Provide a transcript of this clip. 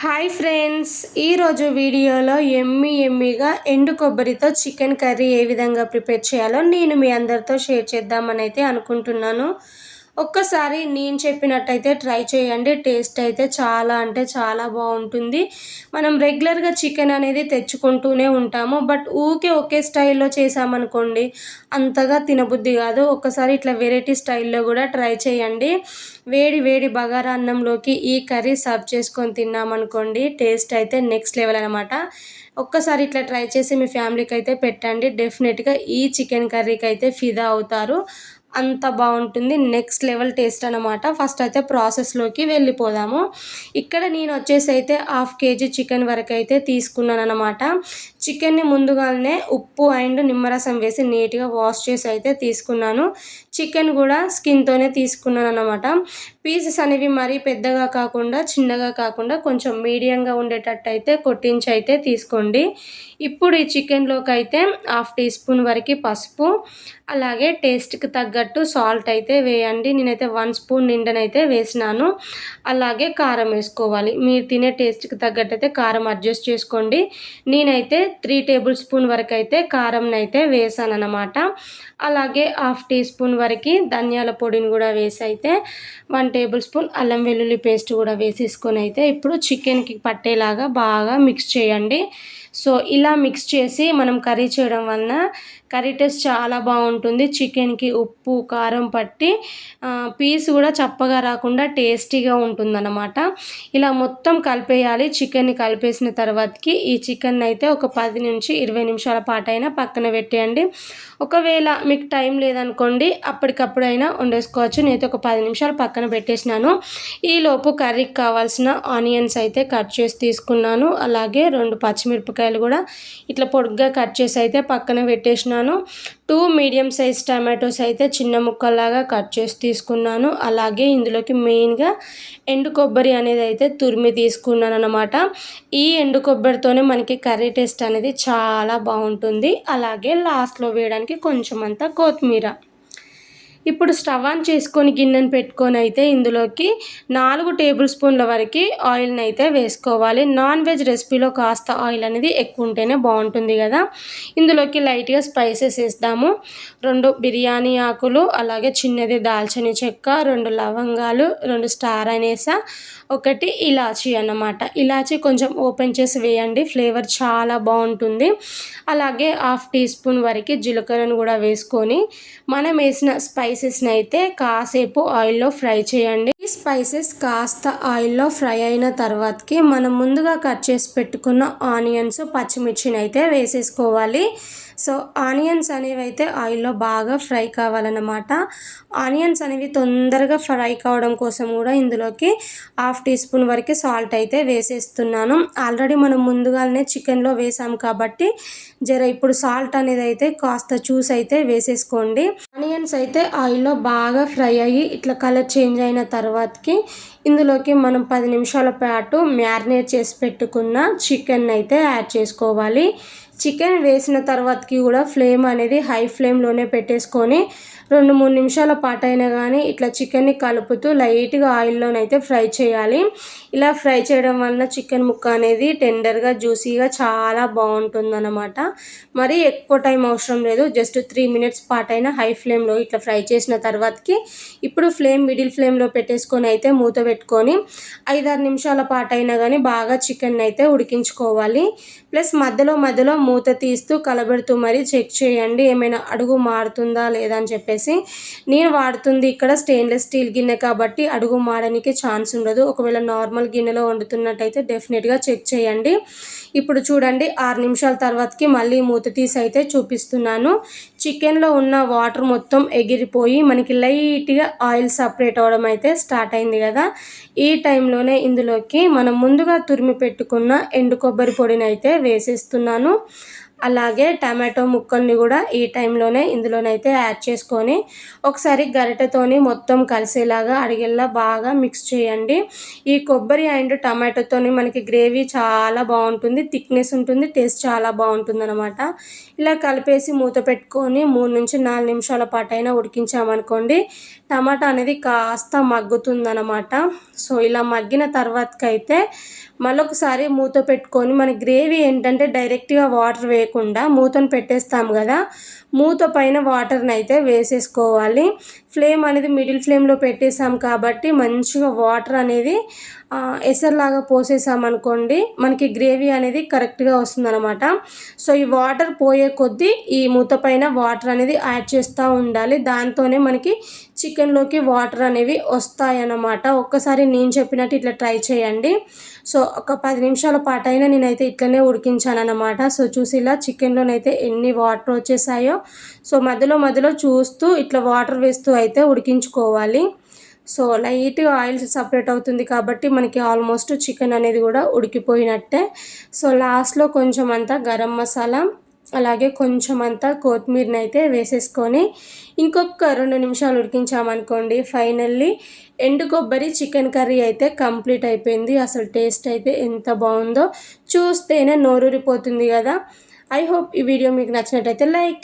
Hi friends, ఈరోజు వీడియోలో ఎమ్మీగా ఎండు కొబ్బరితో చికెన్ కర్రీ ఏ విధంగా ప్రిపేర్ చేయాలో నేను మీ అందరితో షేర్ చేద్దామని అయితే అనుకుంటున్నాను. ఒక్కసారి నేను చెప్పినట్టయితే ట్రై చేయండి. టేస్ట్ అయితే చాలా అంటే చాలా బాగుంటుంది. మనం రెగ్యులర్గా చికెన్ అనేది తెచ్చుకుంటూనే ఉంటాము, బట్ ఊకే ఒకే స్టైల్లో చేసామనుకోండి అంతగా తినబుద్ధి కాదు. ఒక్కసారి ఇట్లా వెరైటీ స్టైల్లో కూడా ట్రై చేయండి. వేడి వేడి బగారా అన్నంలోకి ఈ కర్రీ సర్వ్ చేసుకొని తిన్నామనుకోండి టేస్ట్ అయితే నెక్స్ట్ లెవెల్ అనమాట. ఒక్కసారి ఇట్లా ట్రై చేసి మీ ఫ్యామిలీకి అయితే పెట్టండి. డెఫినెట్గా ఈ చికెన్ కర్రీకి అయితే ఫిదా అవుతారు. అంత బాగుంటుంది. నెక్స్ట్ లెవెల్ టేస్ట్ అనమాట. ఫస్ట్ అయితే ప్రాసెస్లోకి వెళ్ళిపోదాము. ఇక్కడ నేను వచ్చేసి అయితే 1/2 kg చికెన్ వరకు అయితే తీసుకున్నాను అనమాట. చికెన్ని ముందుగానే ఉప్పు అండ్ నిమ్మరసం వేసి నీట్గా వాష్ చేసి అయితే తీసుకున్నాను. చికెన్ కూడా స్కిన్తోనే తీసుకున్నాను అనమాట. పీసెస్ అనేవి మరీ పెద్దగా కాకుండా చిన్నగా కాకుండా కొంచెం మీడియంగా ఉండేటట్టు అయితే కొట్టించి అయితే తీసుకోండి. ఇప్పుడు ఈ చికెన్లోకి అయితే 1/2 టీ స్పూన్ వరకు పసుపు, అలాగే టేస్ట్కి తగ్గట్టు సాల్ట్ అయితే వేయండి. నేనైతే 1 స్పూన్ నిండనైతే వేసినాను. అలాగే కారం వేసుకోవాలి. మీరు తినే టేస్ట్కి తగ్గట్టు అయితే కారం అడ్జస్ట్ చేసుకోండి. నేనైతే 3 టేబుల్ స్పూన్ వరకు అయితే కారంనైతే వేసాను అనమాట. అలాగే 1/2 టీ స్పూన్ వరకు ధనియాల పొడిని కూడా వేసి అయితే 1 టేబుల్ స్పూన్ అల్లం వెల్లుల్లి పేస్ట్ కూడా వేసేసుకొని అయితే ఇప్పుడు చికెన్కి పట్టేలాగా బాగా మిక్స్ చేయండి. సో ఇలా మిక్స్ చేసి మనం కర్రీ చేయడం వలన కర్రీ టేస్ట్ చాలా బాగుంటుంది. చికెన్కి ఉప్పు కారం పట్టి పీస్ కూడా చప్పగా రాకుండా టేస్టీగా ఉంటుందన్నమాట. ఇలా మొత్తం కలిపేయాలి. చికెన్ని కలిపేసిన తర్వాతకి ఈ చికెన్ అయితే ఒక 10 నుంచి 20 నిమిషాల పాటైనా పక్కన పెట్టేయండి. ఒకవేళ మీకు టైం లేదనుకోండి అప్పటికప్పుడైనా వండేసుకోవచ్చు. నేనైతే ఒక 10 నిమిషాలు పక్కన పెట్టేసినాను. ఈలోపు కర్రీకి కావాల్సిన ఆనియన్స్ అయితే కట్ చేసి తీసుకున్నాను. అలాగే 2 పచ్చిమిరపకాయలు కూడా ఇట్లా పొడుగ్గా కట్ చేసి అయితే పక్కన పెట్టేసినాను. 2 మీడియం సైజ్ టమాటోస్ అయితే చిన్న ముక్కల్లాగా కట్ చేసి తీసుకున్నాను. అలాగే ఇందులోకి మెయిన్గా ఎండు కొబ్బరి అనేది అయితే తురిమి తీసుకున్నాను అనమాట. ఈ ఎండు కొబ్బరితోనే మనకి కర్రీ టేస్ట్ అనేది చాలా బాగుంటుంది. అలాగే లాస్ట్లో వేయడానికి కొంచెం అంతా కొత్తిమీర. ఇప్పుడు స్టవ్ ఆన్ చేసుకొని గిన్నెను పెట్టుకొని అయితే ఇందులోకి 4 టేబుల్ స్పూన్ల వరకు ఆయిల్ని అయితే వేసుకోవాలి. నాన్ వెజ్ రెసిపీలో కాస్త ఆయిల్ అనేది ఎక్కువ ఉంటేనే బాగుంటుంది కదా. ఇందులోకి లైట్గా స్పైసెస్ వేస్తాము. 2 బిర్యానీ ఆకులు, అలాగే చిన్నది దాల్చిన చెక్క, 2 లవంగాలు, 2 స్టార్ అనేసా, 1 ఇలాచీ అన్నమాట. ఇలాచీ కొంచెం ఓపెన్ చేసి వేయండి, ఫ్లేవర్ చాలా బాగుంటుంది. అలాగే 1/2 టీ స్పూన్ వరకు జీలకర్రను కూడా వేసుకొని మనం వేసిన స్పైసెస్ని అయితే కాసేపు ఆయిల్లో ఫ్రై చేయండి. ఈ స్పైసెస్ కాస్త ఆయిల్లో ఫ్రై అయిన తర్వాతకి మనం ముందుగా కట్ చేసి పెట్టుకున్న ఆనియన్స్ పచ్చిమిర్చిని అయితే వేసేసుకోవాలి. సో ఆనియన్స్ అనేవి అయితే ఆయిల్లో బాగా ఫ్రై కావాలన్నమాట. ఆనియన్స్ అనేవి తొందరగా ఫ్రై కావడం కోసం కూడా ఇందులోకి 1/2 టీ స్పూన్ వరకు సాల్ట్ అయితే వేసేస్తున్నాను. ఆల్రెడీ మనం ముందుగానే చికెన్లో వేసాం కాబట్టి ఇప్పుడు సాల్ట్ అనేది అయితే కాస్త చూసి అయితే వేసేసుకోండి. ఆనియన్స్ అయితే ఆయిల్లో బాగా ఫ్రై అయ్యి ఇట్లా కలర్ చేంజ్ అయిన తర్వాతకి ఇందులోకి మనం 10 నిమిషాల పాటు మ్యారినేట్ చేసి పెట్టుకున్న చికెన్ అయితే యాడ్ చేసుకోవాలి. చికెన్ వేసిన తర్వాతకి కూడా ఫ్లేమ్ అనేది హై ఫ్లేమ్లోనే పెట్టేసుకొని 2-3 నిమిషాల పాటు అయినా కానీ ఇట్లా చికెన్ని కలుపుతూ లైట్గా ఆయిల్లోనైతే ఫ్రై చేయాలి. ఇలా ఫ్రై చేయడం వలన చికెన్ ముక్క అనేది టెండర్గా జ్యూసీగా చాలా బాగుంటుందన్నమాట. మరీ ఎక్కువ టైం అవసరం లేదు. జస్ట్ 3 మినిట్స్ పాటు అయినా హై ఫ్లేమ్లో ఇట్లా ఫ్రై చేసిన తర్వాతకి ఇప్పుడు ఫ్లేమ్ మిడిల్ ఫ్లేమ్లో పెట్టేసుకొని అయితే మూత పెట్టుకొని 5-6 నిమిషాల పాటు అయినా కానీ బాగా చికెన్ అయితే ఉడికించుకోవాలి. ప్లస్ మధ్యలో మూత తీస్తూ కలబెడుతూ మరీ చెక్ చేయండి ఏమైనా అడుగు మారుతుందా లేదా అని చెప్పేసి. నేను వాడుతుంది ఇక్కడ స్టెయిన్లెస్ స్టీల్ గిన్నె కాబట్టి అడుగు మాడడానికి ఛాన్స్ ఉండదు. ఒకవేళ నార్మల్ గిన్నెలో వండుతున్నట్టయితే డెఫినెట్గా చెక్ చేయండి. ఇప్పుడు చూడండి 6 నిమిషాల తర్వాతకి మళ్ళీ మూత తీసి అయితే చూపిస్తున్నాను. చికెన్లో ఉన్న వాటర్ మొత్తం ఎగిరిపోయి మనకి లైట్గా ఆయిల్ సపరేట్ అవ్వడం అయితే స్టార్ట్ అయింది కదా. ఈ టైంలోనే ఇందులోకి మనం ముందుగా తురిమి పెట్టుకున్న ఎండు కొబ్బరి పొడిని అయితే వేసేస్తున్నాను. అలాగే టమాటో ముక్కల్ని కూడా ఈ టైంలోనే ఇందులోనైతే యాడ్ చేసుకొని ఒకసారి గరిటెతోని మొత్తం కలిసేలాగా అడిగేలా బాగా మిక్స్ చేయండి. ఈ కొబ్బరి అండ్ టమాటోతోని మనకి గ్రేవీ చాలా బాగుంటుంది, థిక్నెస్ ఉంటుంది, టేస్ట్ చాలా బాగుంటుందన్నమాట. ఇలా కలిపేసి మూత పెట్టుకొని 3 నుంచి 4 నిమిషాల పాటైనా ఉడికించామనుకోండి టమాటా అనేది కాస్త మగ్గుతుందన్నమాట. సో ఇలా మగ్గిన తర్వాతకైతే మళ్ళొకసారి మూత పెట్టుకొని మన గ్రేవీ ఏంటంటే డైరెక్ట్గా వాటర్ వేయకుండా మూతను పెట్టేస్తాం కదా, మూత పైన వాటర్ని అయితే వేసేసుకోవాలి. ఫ్లేమ్ అనేది మిడిల్ ఫ్లేమ్లో పెట్టేసాం కాబట్టి మంచిగా వాటర్ అనేది ఎసర్లాగా పోసేసామనుకోండి మనకి గ్రేవీ అనేది కరెక్ట్గా వస్తుందన్నమాట. సో ఈ వాటర్ పోయే కొద్దీ ఈ మూత పైన వాటర్ అనేది యాడ్ చేస్తూ ఉండాలి, దాంతోనే మనకి చికెన్లోకి వాటర్ అనేవి వస్తాయన్నమాట. ఒక్కసారి నేను చెప్పినట్టు ఇట్లా ట్రై చేయండి. సో ఒక 10 నిమిషాల పాటైనా నేనైతే ఇట్లనే ఉడికించానన్నమాట. సో చూసి ఇలా చికెన్లోనైతే ఎన్ని వాటర్ వచ్చేసాయో, సో మధ్యలో చూస్తూ ఇట్లా వాటర్ వేస్తూ అయితే ఉడికించుకోవాలి. సో లైట్గా ఆయిల్ సపరేట్ అవుతుంది కాబట్టి మనకి ఆల్మోస్ట్ చికెన్ అనేది కూడా ఉడికిపోయినట్టే. సో లాస్ట్లో కొంచెం అంతా గరం మసాలా అలాగే కొంచెం అంతా కొత్తిమీరని అయితే వేసేసుకొని ఇంకొక 2 నిమిషాలు ఉడికించామనుకోండి ఫైనల్లీ ఎండు కొబ్బరి చికెన్ కర్రీ అయితే కంప్లీట్ అయిపోయింది. అసలు టేస్ట్ అయితే ఎంత బాగుందో చూస్తేనే నోరూరిపోతుంది కదా. ఐ హోప్ ఈ వీడియో మీకు నచ్చినట్టయితే లైక్